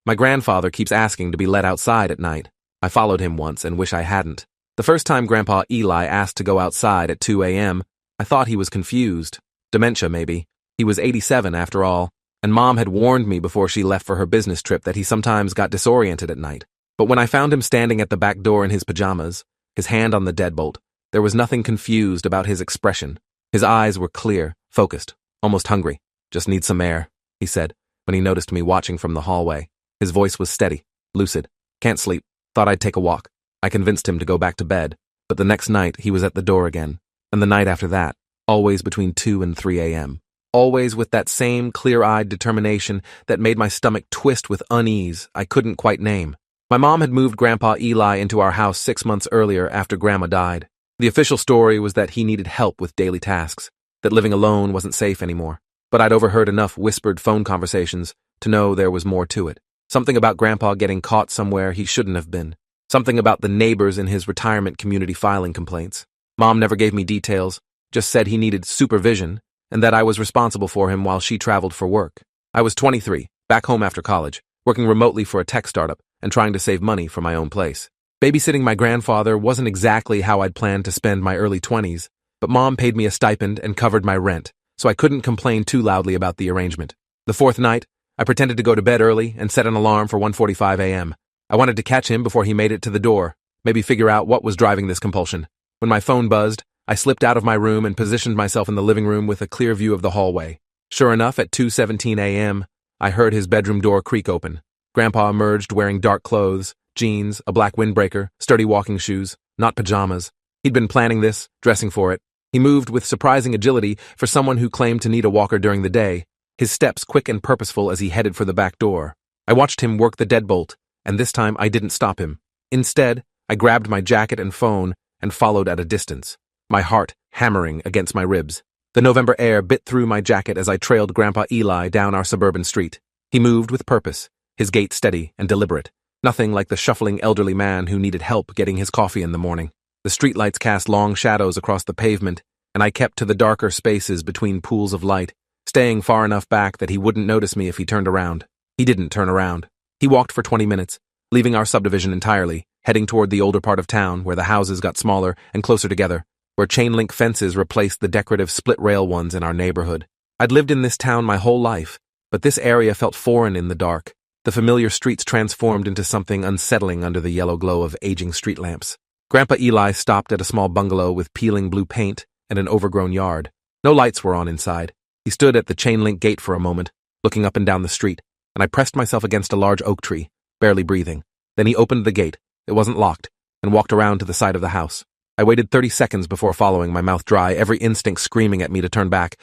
My grandfather keeps asking to be let outside at night. I followed him once and wish I hadn't. The first time Grandpa Eli asked to go outside at 2 a.m., I thought he was confused. Dementia, maybe. He was 87 after all, and Mom had warned me before she left for her business trip that he sometimes got disoriented at night. But when I found him standing at the back door in his pajamas, his hand on the deadbolt, there was nothing confused about his expression. His eyes were clear, focused, almost hungry. "Just need some air," he said, when he noticed me watching from the hallway. His voice was steady, lucid. "Can't sleep. Thought I'd take a walk." I convinced him to go back to bed, but the next night he was at the door again, and the night after that, always between 2 and 3 a.m. Always with that same clear-eyed determination that made my stomach twist with unease I couldn't quite name. My mom had moved Grandpa Eli into our house 6 months earlier after Grandma died. The official story was that he needed help with daily tasks, that living alone wasn't safe anymore. But I'd overheard enough whispered phone conversations to know there was more to it. Something about Grandpa getting caught somewhere he shouldn't have been. Something about the neighbors in his retirement community filing complaints. Mom never gave me details, just said he needed supervision and that I was responsible for him while she traveled for work. I was 23, back home after college, working remotely for a tech startup and trying to save money for my own place. Babysitting my grandfather wasn't exactly how I'd planned to spend my early 20s, but Mom paid me a stipend and covered my rent, so I couldn't complain too loudly about the arrangement. The fourth night, I pretended to go to bed early and set an alarm for 1:45 a.m. I wanted to catch him before he made it to the door, maybe figure out what was driving this compulsion. When my phone buzzed, I slipped out of my room and positioned myself in the living room with a clear view of the hallway. Sure enough, at 2:17 a.m., I heard his bedroom door creak open. Grandpa emerged wearing dark clothes, jeans, a black windbreaker, sturdy walking shoes, not pajamas. He'd been planning this, dressing for it. He moved with surprising agility for someone who claimed to need a walker during the day, his steps quick and purposeful as he headed for the back door. I watched him work the deadbolt, and this time I didn't stop him. Instead, I grabbed my jacket and phone and followed at a distance, my heart hammering against my ribs. The November air bit through my jacket as I trailed Grandpa Eli down our suburban street. He moved with purpose, his gait steady and deliberate, nothing like the shuffling elderly man who needed help getting his coffee in the morning. The streetlights cast long shadows across the pavement, and I kept to the darker spaces between pools of light, staying far enough back that he wouldn't notice me if he turned around. He didn't turn around. He walked for 20 minutes, leaving our subdivision entirely, heading toward the older part of town where the houses got smaller and closer together, where chain-link fences replaced the decorative split-rail ones in our neighborhood. I'd lived in this town my whole life, but this area felt foreign in the dark. The familiar streets transformed into something unsettling under the yellow glow of aging street lamps. Grandpa Eli stopped at a small bungalow with peeling blue paint and an overgrown yard. No lights were on inside. He stood at the chain-link gate for a moment, looking up and down the street, and I pressed myself against a large oak tree, barely breathing. Then he opened the gate, it wasn't locked, and walked around to the side of the house. I waited 30 seconds before following, my mouth dry, every instinct screaming at me to turn back.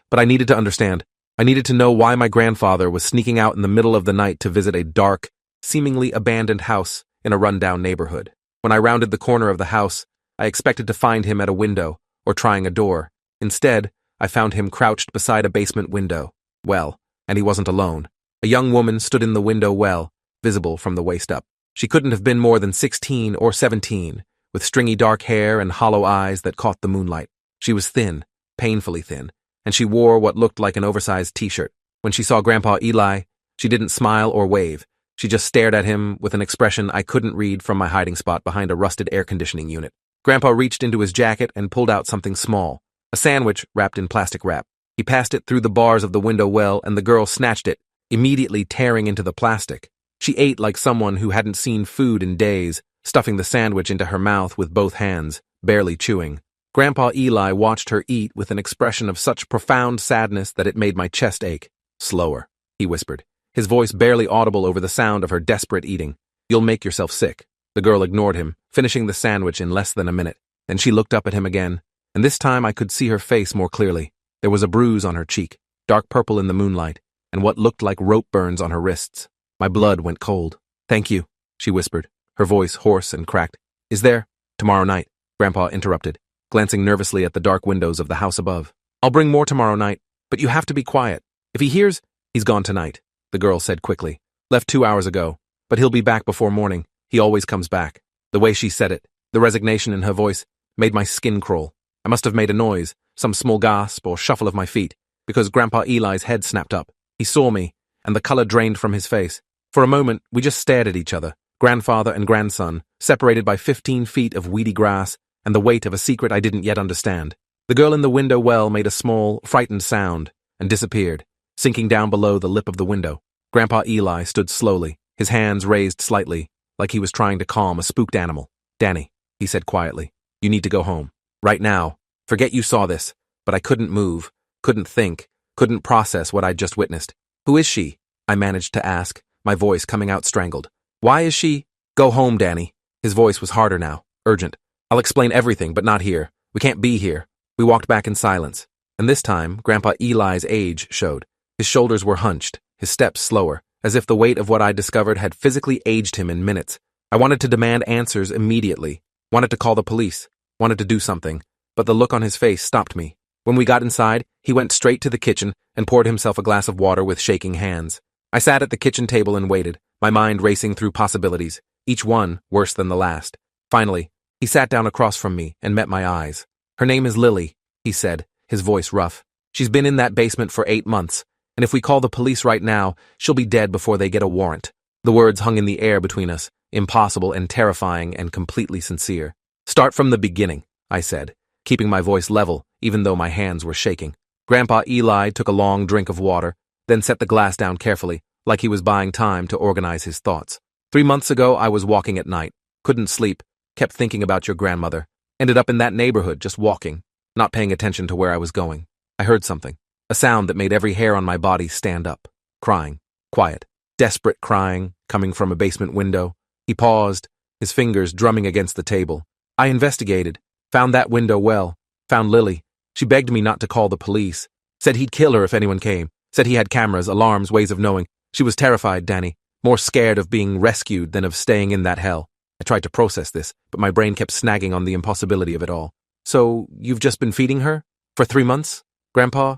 But I needed to understand. I needed to know why my grandfather was sneaking out in the middle of the night to visit a dark, seemingly abandoned house in a rundown neighborhood. When I rounded the corner of the house, I expected to find him at a window or trying a door. Instead, I found him crouched beside a basement window. Well, and he wasn't alone. A young woman stood in the window well, visible from the waist up. She couldn't have been more than 16 or 17, with stringy dark hair and hollow eyes that caught the moonlight. She was thin, painfully thin, and she wore what looked like an oversized t-shirt. When she saw Grandpa Eli, she didn't smile or wave. She just stared at him with an expression I couldn't read from my hiding spot behind a rusted air conditioning unit. Grandpa reached into his jacket and pulled out something small, a sandwich wrapped in plastic wrap. He passed it through the bars of the window well, and the girl snatched it, immediately tearing into the plastic. She ate like someone who hadn't seen food in days, stuffing the sandwich into her mouth with both hands, barely chewing. Grandpa Eli watched her eat with an expression of such profound sadness that it made my chest ache. "Slower," he whispered, his voice barely audible over the sound of her desperate eating. "You'll make yourself sick." The girl ignored him, finishing the sandwich in less than a minute. Then she looked up at him again, and this time I could see her face more clearly. There was a bruise on her cheek, dark purple in the moonlight, and what looked like rope burns on her wrists. My blood went cold. "Thank you," she whispered, her voice hoarse and cracked. "Is there—" "Tomorrow night," Grandpa interrupted, glancing nervously at the dark windows of the house above. "I'll bring more tomorrow night, but you have to be quiet. If he hears—" "He's gone tonight," the girl said quickly. "Left 2 hours ago, but he'll be back before morning. He always comes back." The way she said it, the resignation in her voice, made my skin crawl. I must have made a noise, some small gasp or shuffle of my feet, because Grandpa Eli's head snapped up. He saw me, and the color drained from his face. For a moment, we just stared at each other, grandfather and grandson, separated by 15 feet of weedy grass and the weight of a secret I didn't yet understand. The girl in the window well made a small, frightened sound and disappeared, sinking down below the lip of the window. Grandpa Eli stood slowly, his hands raised slightly, like he was trying to calm a spooked animal. "Danny," he said quietly, "you need to go home. Right now. Forget you saw this." But I couldn't move, couldn't think, couldn't process what I'd just witnessed. "Who is she?" I managed to ask, my voice coming out strangled. "Why is she—" "Go home, Danny." His voice was harder now, urgent. "I'll explain everything, but not here. We can't be here." We walked back in silence, and this time Grandpa Eli's age showed. His shoulders were hunched, his steps slower, as if the weight of what I'd discovered had physically aged him in minutes. I wanted to demand answers immediately, wanted to call the police, wanted to do something, but the look on his face stopped me. When we got inside, he went straight to the kitchen and poured himself a glass of water with shaking hands. I sat at the kitchen table and waited, my mind racing through possibilities, each one worse than the last. Finally, he sat down across from me and met my eyes. "Her name is Lily," he said, his voice rough. "She's been in that basement for 8 months, and if we call the police right now, she'll be dead before they get a warrant." The words hung in the air between us, impossible and terrifying and completely sincere. "Start from the beginning," I said, keeping my voice level, even though my hands were shaking. Grandpa Eli took a long drink of water, then set the glass down carefully, like he was buying time to organize his thoughts. 3 months ago, I was walking at night, couldn't sleep, kept thinking about your grandmother, ended up in that neighborhood just walking, not paying attention to where I was going. I heard something, a sound that made every hair on my body stand up. Crying, quiet, desperate crying, coming from a basement window. He paused, his fingers drumming against the table. I investigated, found that window well, found Lily. She begged me not to call the police, said he'd kill her if anyone came, said he had cameras, alarms, ways of knowing. She was terrified, Danny, more scared of being rescued than of staying in that hell. I tried to process this, but my brain kept snagging on the impossibility of it all. "So, you've just been feeding her? For 3 months? Grandpa?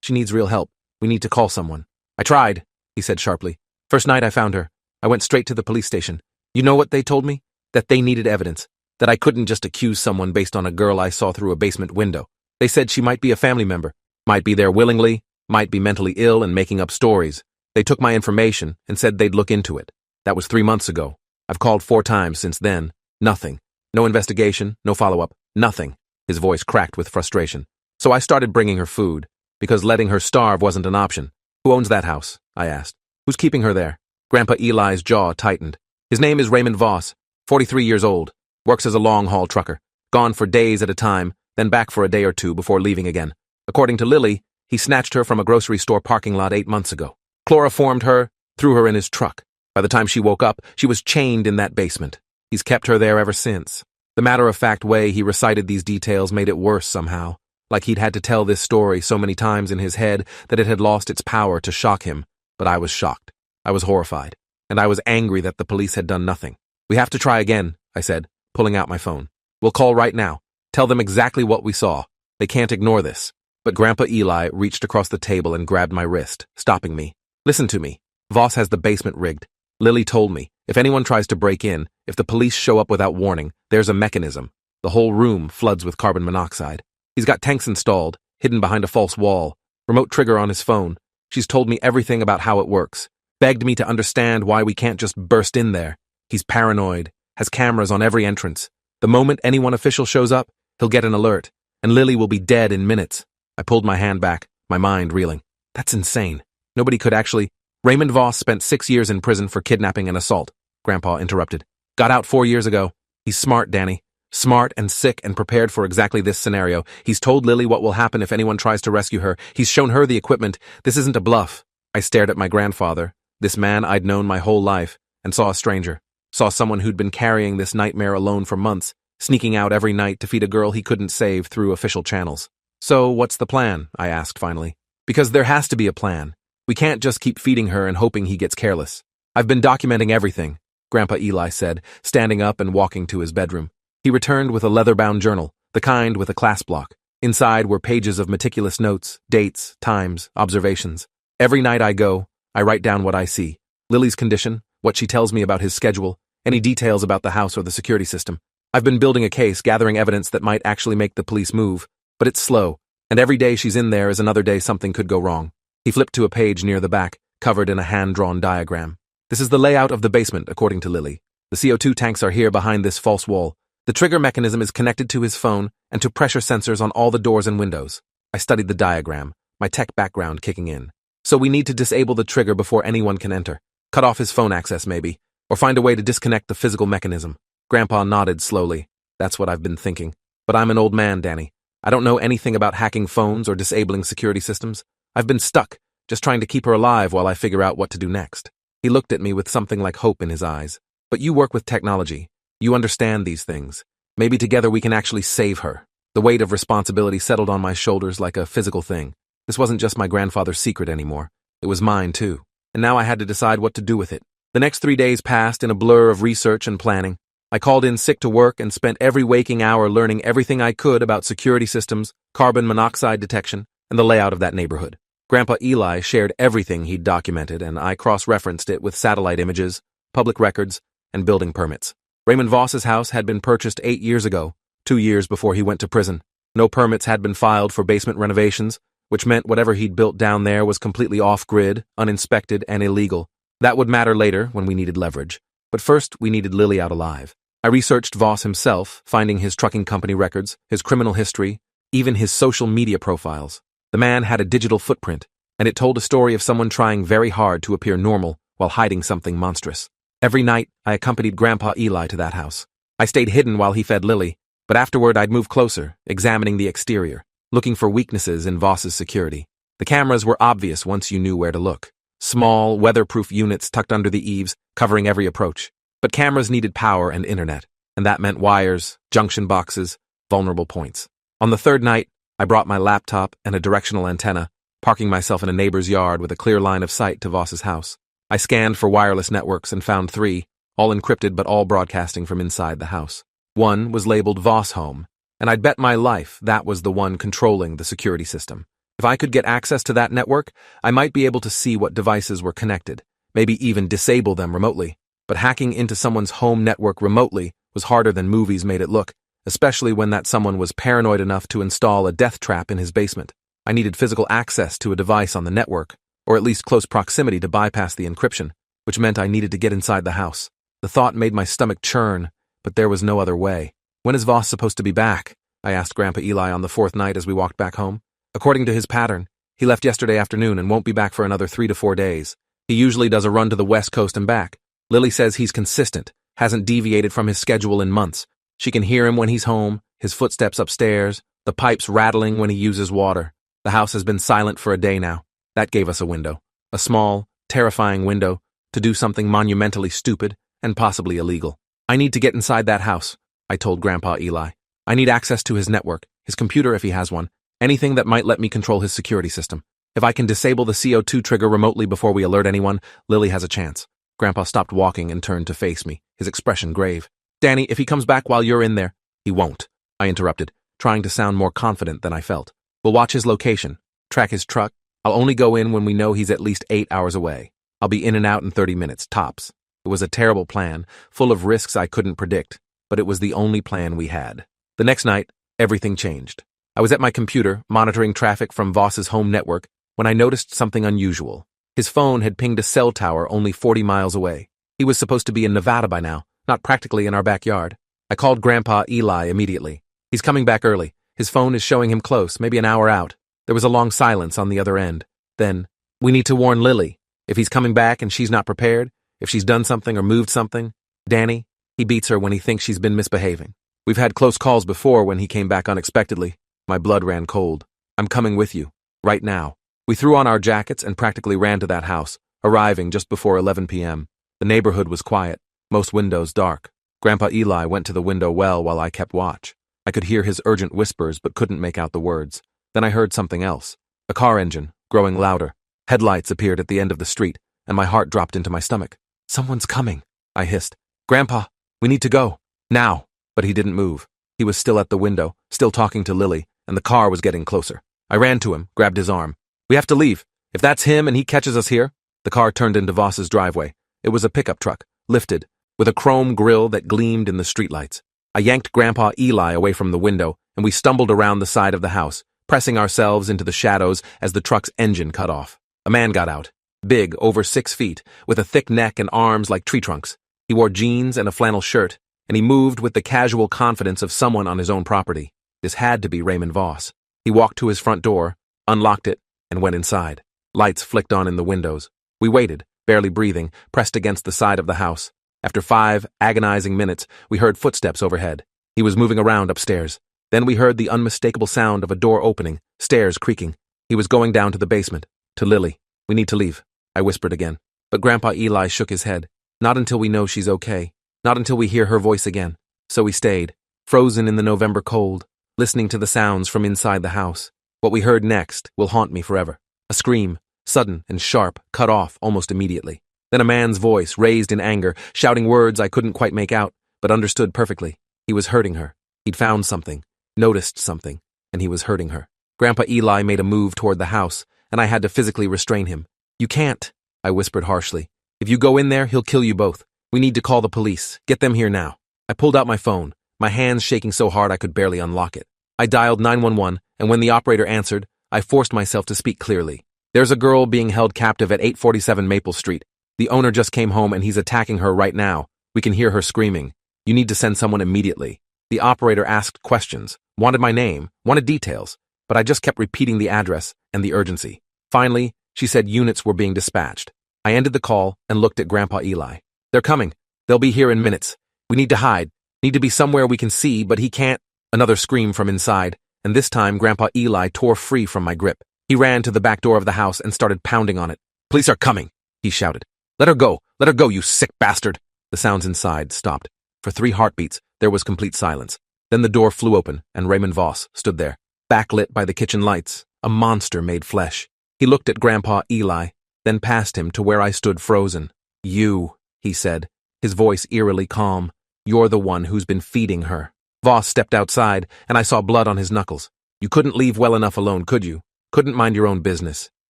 She needs real help. We need to call someone." "I tried," he said sharply. "First night I found her, I went straight to the police station. You know what they told me? That they needed evidence. That I couldn't just accuse someone based on a girl I saw through a basement window. They said she might be a family member, might be there willingly, might be mentally ill and making up stories. They took my information and said they'd look into it. That was 3 months ago. I've called 4 times since then. Nothing. No investigation, no follow-up, nothing." His voice cracked with frustration. "So I started bringing her food, because letting her starve wasn't an option." "Who owns that house?" I asked. "Who's keeping her there?" Grandpa Eli's jaw tightened. "His name is Raymond Voss, 43 years old, works as a long-haul trucker, gone for days at a time, then back for a day or 2 before leaving again. According to Lily, he snatched her from a grocery store parking lot 8 months ago, chloroformed her, threw her in his truck. By the time she woke up, she was chained in that basement. He's kept her there ever since." The matter-of-fact way he recited these details made it worse somehow, like he'd had to tell this story so many times in his head that it had lost its power to shock him. But I was shocked. I was horrified. And I was angry that the police had done nothing. "We have to try again," I said, pulling out my phone. "We'll call right now. Tell them exactly what we saw. They can't ignore this." But Grandpa Eli reached across the table and grabbed my wrist, stopping me. "Listen to me. Voss has the basement rigged. Lily told me, if anyone tries to break in, if the police show up without warning, there's a mechanism. The whole room floods with carbon monoxide. He's got tanks installed, hidden behind a false wall, remote trigger on his phone. She's told me everything about how it works, begged me to understand why we can't just burst in there. He's paranoid, has cameras on every entrance. The moment anyone official shows up, he'll get an alert, and Lily will be dead in minutes." I pulled my hand back, my mind reeling. That's insane. Nobody could actually— "Raymond Voss spent 6 years in prison for kidnapping and assault," Grandpa interrupted. "Got out 4 years ago. He's smart, Danny. Smart and sick and prepared for exactly this scenario. He's told Lily what will happen if anyone tries to rescue her. He's shown her the equipment. This isn't a bluff." I stared at my grandfather, this man I'd known my whole life, and saw a stranger. Saw someone who'd been carrying this nightmare alone for months, sneaking out every night to feed a girl he couldn't save through official channels. "So what's the plan?" I asked finally. "Because there has to be a plan. We can't just keep feeding her and hoping he gets careless." "I've been documenting everything," Grandpa Eli said, standing up and walking to his bedroom. He returned with a leather-bound journal, the kind with a class block. Inside were pages of meticulous notes, dates, times, observations. Every night I go, I write down what I see. Lily's condition, what she tells me about his schedule, any details about the house or the security system. I've been building a case, gathering evidence that might actually make the police move, but it's slow, and every day she's in there is another day something could go wrong. He flipped to a page near the back, covered in a hand-drawn diagram. This is the layout of the basement, according to Lily. The CO2 tanks are here behind this false wall. The trigger mechanism is connected to his phone and to pressure sensors on all the doors and windows. I studied the diagram, my tech background kicking in. So we need to disable the trigger before anyone can enter. Cut off his phone access, maybe. Or find a way to disconnect the physical mechanism. Grandpa nodded slowly. That's what I've been thinking. But I'm an old man, Danny. I don't know anything about hacking phones or disabling security systems. I've been stuck, just trying to keep her alive while I figure out what to do next. He looked at me with something like hope in his eyes. But you work with technology. You understand these things. Maybe together we can actually save her. The weight of responsibility settled on my shoulders like a physical thing. This wasn't just my grandfather's secret anymore. It was mine, too. And now I had to decide what to do with it. The next 3 days passed in a blur of research and planning. I called in sick to work and spent every waking hour learning everything I could about security systems, carbon monoxide detection, and the layout of that neighborhood. Grandpa Eli shared everything he'd documented, and I cross-referenced it with satellite images, public records, and building permits. Raymond Voss's house had been purchased 8 years ago, 2 years before he went to prison. No permits had been filed for basement renovations, which meant whatever he'd built down there was completely off-grid, uninspected, and illegal. That would matter later when we needed leverage. But first, we needed Lily out alive. I researched Voss himself, finding his trucking company records, his criminal history, even his social media profiles. The man had a digital footprint, and it told a story of someone trying very hard to appear normal while hiding something monstrous. Every night, I accompanied Grandpa Eli to that house. I stayed hidden while he fed Lily, but afterward I'd move closer, examining the exterior, looking for weaknesses in Voss's security. The cameras were obvious once you knew where to look. Small, weatherproof units tucked under the eaves, covering every approach. But cameras needed power and internet, and that meant wires, junction boxes, vulnerable points. On the third night, I brought my laptop and a directional antenna, parking myself in a neighbor's yard with a clear line of sight to Voss's house. I scanned for wireless networks and found 3, all encrypted but all broadcasting from inside the house. One was labeled Voss Home, and I'd bet my life that was the one controlling the security system. If I could get access to that network, I might be able to see what devices were connected, maybe even disable them remotely. But hacking into someone's home network remotely was harder than movies made it look, especially when that someone was paranoid enough to install a death trap in his basement. I needed physical access to a device on the network, or at least close proximity to bypass the encryption, which meant I needed to get inside the house. The thought made my stomach churn, but there was no other way. When is Voss supposed to be back? I asked Grandpa Eli on the 4th night as we walked back home. According to his pattern, he left yesterday afternoon and won't be back for another 3 to 4 days. He usually does a run to the West Coast and back. Lily says he's consistent, hasn't deviated from his schedule in months. She can hear him when he's home, his footsteps upstairs, the pipes rattling when he uses water. The house has been silent for a day now. That gave us a window. A small, terrifying window to do something monumentally stupid and possibly illegal. I need to get inside that house, I told Grandpa Eli. I need access to his network, his computer if he has one, anything that might let me control his security system. If I can disable the CO2 trigger remotely before we alert anyone, Lily has a chance. Grandpa stopped walking and turned to face me, his expression grave. Danny, if he comes back while you're in there, he won't, I interrupted, trying to sound more confident than I felt. We'll watch his location, track his truck. I'll only go in when we know he's at least 8 hours away. I'll be in and out in 30 minutes, tops. It was a terrible plan, full of risks I couldn't predict, but it was the only plan we had. The next night, everything changed. I was at my computer, monitoring traffic from Voss's home network, when I noticed something unusual. His phone had pinged a cell tower only 40 miles away. He was supposed to be in Nevada by now, not practically in our backyard. I called Grandpa Eli immediately. He's coming back early. His phone is showing him close, maybe an hour out. There was a long silence on the other end. Then, we need to warn Lily. If he's coming back and she's not prepared, if she's done something or moved something, Danny, he beats her when he thinks she's been misbehaving. We've had close calls before when he came back unexpectedly. My blood ran cold. I'm coming with you. Right now. We threw on our jackets and practically ran to that house, arriving just before 11 p.m. The neighborhood was quiet, most windows dark. Grandpa Eli went to the window well while I kept watch. I could hear his urgent whispers but couldn't make out the words. Then I heard something else. A car engine, growing louder. Headlights appeared at the end of the street, and my heart dropped into my stomach. Someone's coming, I hissed. Grandpa, we need to go. Now. But he didn't move. He was still at the window, still talking to Lily, and the car was getting closer. I ran to him, grabbed his arm. We have to leave. If that's him and he catches us here. The car turned into Voss's driveway. It was a pickup truck, lifted, with a chrome grille that gleamed in the streetlights. I yanked Grandpa Eli away from the window, and we stumbled around the side of the house, pressing ourselves into the shadows as the truck's engine cut off. A man got out. Big, over 6 feet, with a thick neck and arms like tree trunks. He wore jeans and a flannel shirt, and he moved with the casual confidence of someone on his own property. This had to be Raymond Voss. He walked to his front door, unlocked it, and went inside. Lights flicked on in the windows. We waited, barely breathing, pressed against the side of the house. After 5 agonizing minutes, we heard footsteps overhead. He was moving around upstairs. Then we heard the unmistakable sound of a door opening, stairs creaking. He was going down to the basement, to Lily. "We need to leave," I whispered again. But Grandpa Eli shook his head. "Not until we know she's okay. Not until we hear her voice again." So we stayed, frozen in the November cold, listening to the sounds from inside the house. What we heard next will haunt me forever. A scream, sudden and sharp, cut off almost immediately. Then a man's voice, raised in anger, shouting words I couldn't quite make out, but understood perfectly. He was hurting her. He'd found something, noticed something, and he was hurting her. Grandpa Eli made a move toward the house, and I had to physically restrain him. "You can't," I whispered harshly. "If you go in there, he'll kill you both. We need to call the police. Get them here now." I pulled out my phone, my hands shaking so hard I could barely unlock it. I dialed 911, and when the operator answered, I forced myself to speak clearly. "There's a girl being held captive at 847 Maple Street. The owner just came home and he's attacking her right now. We can hear her screaming. You need to send someone immediately." The operator asked questions, wanted my name, wanted details, but I just kept repeating the address and the urgency. Finally, she said units were being dispatched. I ended the call and looked at Grandpa Eli. "They're coming. They'll be here in minutes. We need to hide. Need to be somewhere we can see, but he can't." Another scream from inside, and this time Grandpa Eli tore free from my grip. He ran to the back door of the house and started pounding on it. "Police are coming," he shouted. Let her go, you sick bastard." The sounds inside stopped. For 3 heartbeats, there was complete silence. Then the door flew open, and Raymond Voss stood there, backlit by the kitchen lights, a monster made flesh. He looked at Grandpa Eli, then past him to where I stood frozen. "You," he said, his voice eerily calm. "You're the one who's been feeding her." Voss stepped outside, and I saw blood on his knuckles. "You couldn't leave well enough alone, could you? Couldn't mind your own business."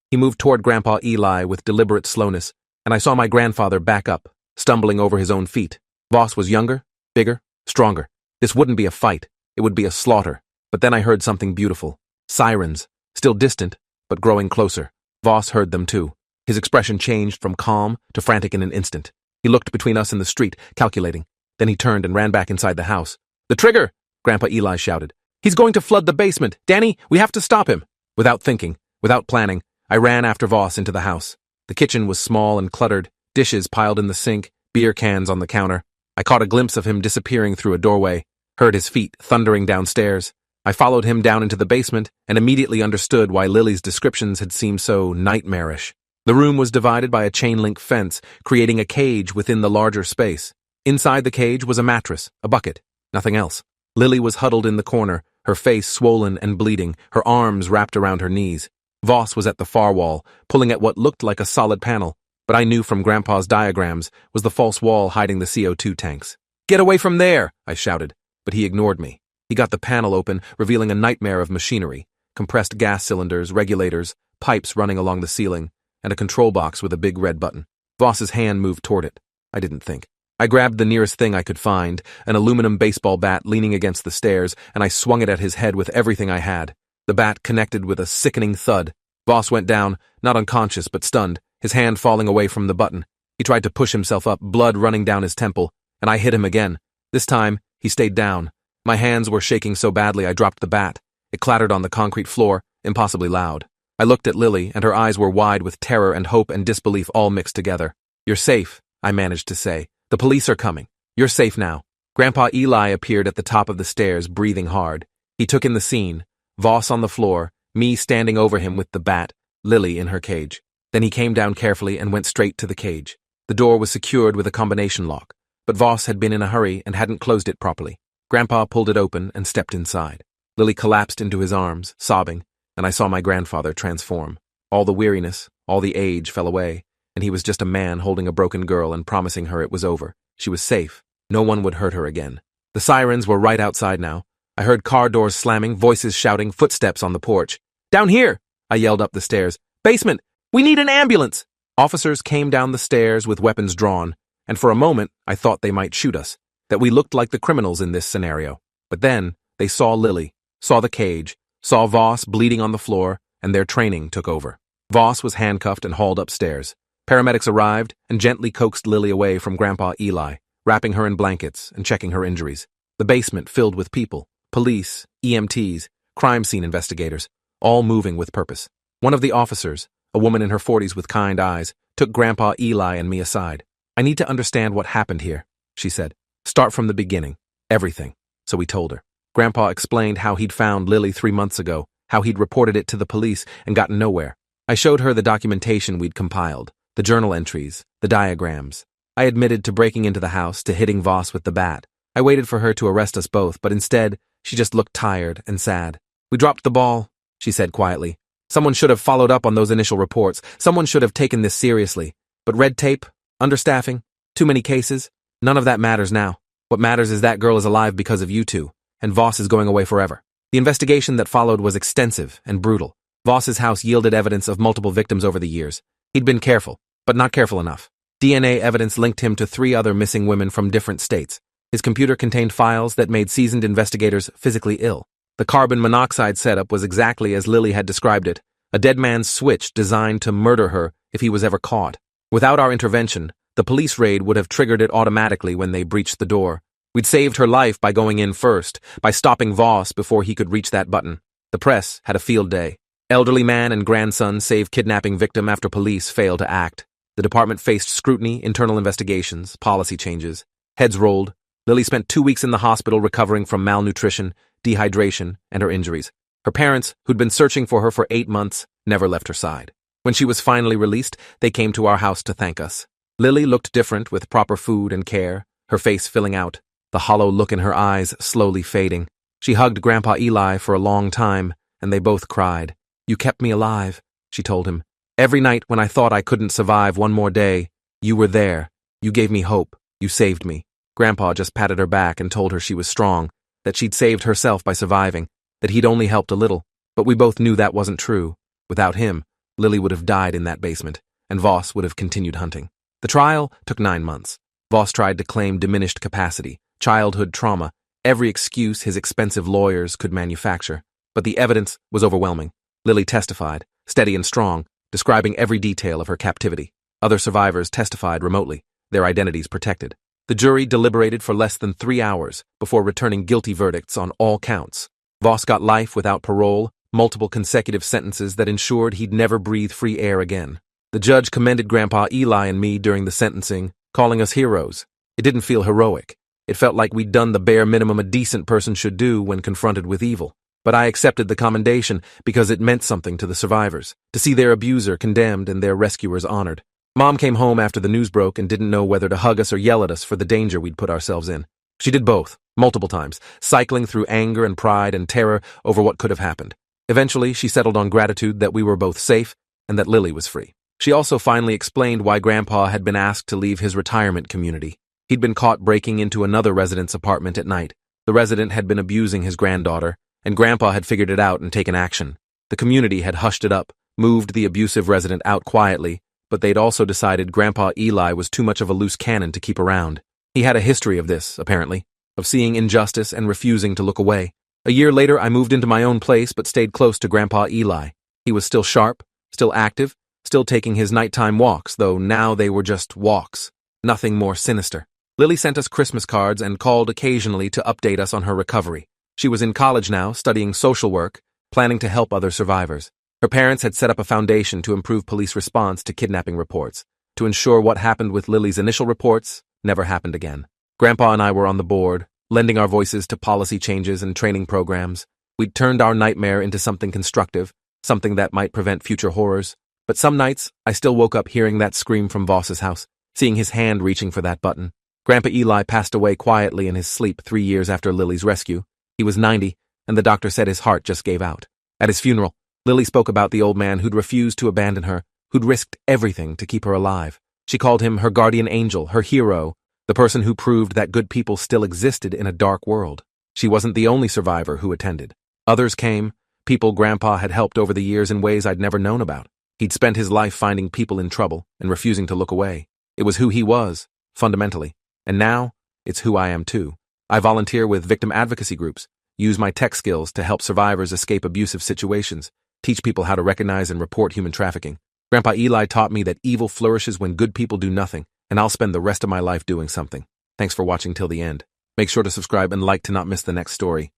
He moved toward Grandpa Eli with deliberate slowness, and I saw my grandfather back up, stumbling over his own feet. Voss was younger, bigger, stronger. This wouldn't be a fight. It would be a slaughter. But then I heard something beautiful. Sirens, still distant, but growing closer. Voss heard them too. His expression changed from calm to frantic in an instant. He looked between us and the street, calculating. Then he turned and ran back inside the house. "The trigger!" Grandpa Eli shouted. "He's going to flood the basement. Danny, we have to stop him." Without thinking, without planning, I ran after Voss into the house. The kitchen was small and cluttered, dishes piled in the sink, beer cans on the counter. I caught a glimpse of him disappearing through a doorway, heard his feet thundering downstairs. I followed him down into the basement and immediately understood why Lily's descriptions had seemed so nightmarish. The room was divided by a chain-link fence, creating a cage within the larger space. Inside the cage was a mattress, a bucket, nothing else. Lily was huddled in the corner, her face swollen and bleeding, her arms wrapped around her knees. Voss was at the far wall, pulling at what looked like a solid panel, but I knew from Grandpa's diagrams was the false wall hiding the CO2 tanks. "Get away from there!" I shouted, but he ignored me. He got the panel open, revealing a nightmare of machinery, compressed gas cylinders, regulators, pipes running along the ceiling, and a control box with a big red button. Voss's hand moved toward it. I didn't think. I grabbed the nearest thing I could find, an aluminum baseball bat leaning against the stairs, and I swung it at his head with everything I had. The bat connected with a sickening thud. Voss went down, not unconscious but stunned, his hand falling away from the button. He tried to push himself up, blood running down his temple, and I hit him again. This time, he stayed down. My hands were shaking so badly I dropped the bat. It clattered on the concrete floor, impossibly loud. I looked at Lily, and her eyes were wide with terror and hope and disbelief all mixed together. "You're safe," I managed to say. "The police are coming. You're safe now." Grandpa Eli appeared at the top of the stairs, breathing hard. He took in the scene. Voss on the floor, me standing over him with the bat, Lily in her cage. Then he came down carefully and went straight to the cage. The door was secured with a combination lock, but Voss had been in a hurry and hadn't closed it properly. Grandpa pulled it open and stepped inside. Lily collapsed into his arms, sobbing, and I saw my grandfather transform. All the weariness, all the age fell away, and he was just a man holding a broken girl and promising her it was over. She was safe. No one would hurt her again. The sirens were right outside now. I heard car doors slamming, voices shouting, footsteps on the porch. "Down here!" I yelled up the stairs. "Basement! We need an ambulance!" Officers came down the stairs with weapons drawn, and for a moment I thought they might shoot us, that we looked like the criminals in this scenario. But then they saw Lily, saw the cage, saw Voss bleeding on the floor, and their training took over. Voss was handcuffed and hauled upstairs. Paramedics arrived and gently coaxed Lily away from Grandpa Eli, wrapping her in blankets and checking her injuries. The basement filled with people, police, EMTs, crime scene investigators, all moving with purpose. One of the officers, a woman in her 40s with kind eyes, took Grandpa Eli and me aside. "I need to understand what happened here," she said. "Start from the beginning. Everything." So we told her. Grandpa explained how he'd found Lily 3 months ago, how he'd reported it to the police and gotten nowhere. I showed her the documentation we'd compiled, the journal entries, the diagrams. I admitted to breaking into the house, to hitting Voss with the bat. I waited for her to arrest us both, but instead, she just looked tired and sad. "We dropped the ball," she said quietly. "Someone should have followed up on those initial reports. Someone should have taken this seriously. But red tape, understaffing, too many cases, none of that matters now. What matters is that girl is alive because of you two, and Voss is going away forever." The investigation that followed was extensive and brutal. Voss's house yielded evidence of multiple victims over the years. He'd been careful, but not careful enough. DNA evidence linked him to 3 other missing women from different states. His computer contained files that made seasoned investigators physically ill. The carbon monoxide setup was exactly as Lily had described it, a dead man's switch designed to murder her if he was ever caught. Without our intervention, the police raid would have triggered it automatically when they breached the door. We'd saved her life by going in first, by stopping Voss before he could reach that button. The press had a field day. Elderly man and grandson save kidnapping victim after police fail to act. The department faced scrutiny, internal investigations, policy changes. Heads rolled. Lily spent 2 weeks in the hospital recovering from malnutrition, dehydration, and her injuries. Her parents, who'd been searching for her for 8 months, never left her side. When she was finally released, they came to our house to thank us. Lily looked different with proper food and care, her face filling out, the hollow look in her eyes slowly fading. She hugged Grandpa Eli for a long time, and they both cried. "You kept me alive," she told him. "Every night when I thought I couldn't survive one more day, you were there. You gave me hope. You saved me." Grandpa just patted her back and told her she was strong, that she'd saved herself by surviving, that he'd only helped a little. But we both knew that wasn't true. Without him, Lily would have died in that basement, and Voss would have continued hunting. The trial took 9 months. Voss tried to claim diminished capacity, childhood trauma, every excuse his expensive lawyers could manufacture. But the evidence was overwhelming. Lily testified, steady and strong, describing every detail of her captivity. Other survivors testified remotely, their identities protected. The jury deliberated for less than 3 hours before returning guilty verdicts on all counts. Voss got life without parole, multiple consecutive sentences that ensured he'd never breathe free air again. The judge commended Grandpa Eli and me during the sentencing, calling us heroes. It didn't feel heroic. It felt like we'd done the bare minimum a decent person should do when confronted with evil. But I accepted the commendation because it meant something to the survivors, to see their abuser condemned and their rescuers honored. Mom came home after the news broke and didn't know whether to hug us or yell at us for the danger we'd put ourselves in. She did both, multiple times, cycling through anger and pride and terror over what could have happened. Eventually, she settled on gratitude that we were both safe and that Lily was free. She also finally explained why Grandpa had been asked to leave his retirement community. He'd been caught breaking into another resident's apartment at night. The resident had been abusing his granddaughter, and Grandpa had figured it out and taken action. The community had hushed it up, moved the abusive resident out quietly, but they'd also decided Grandpa Eli was too much of a loose cannon to keep around. He had a history of this, apparently, of seeing injustice and refusing to look away. A year later, I moved into my own place but stayed close to Grandpa Eli. He was still sharp, still active, still taking his nighttime walks, though now they were just walks. Nothing more sinister. Lily sent us Christmas cards and called occasionally to update us on her recovery. She was in college now, studying social work, planning to help other survivors. Her parents had set up a foundation to improve police response to kidnapping reports, to ensure what happened with Lily's initial reports never happened again. Grandpa and I were on the board, lending our voices to policy changes and training programs. We'd turned our nightmare into something constructive, something that might prevent future horrors. But some nights, I still woke up hearing that scream from Voss's house, seeing his hand reaching for that button. Grandpa Eli passed away quietly in his sleep 3 years after Lily's rescue. He was 90, and the doctor said his heart just gave out. At his funeral, Lily spoke about the old man who'd refused to abandon her, who'd risked everything to keep her alive. She called him her guardian angel, her hero, the person who proved that good people still existed in a dark world. She wasn't the only survivor who attended. Others came, people Grandpa had helped over the years in ways I'd never known about. He'd spent his life finding people in trouble and refusing to look away. It was who he was, fundamentally. And now, it's who I am too. I volunteer with victim advocacy groups, use my tech skills to help survivors escape abusive situations, teach people how to recognize and report human trafficking. Grandpa Eli taught me that evil flourishes when good people do nothing, and I'll spend the rest of my life doing something. Thanks for watching till the end. Make sure to subscribe and like to not miss the next story.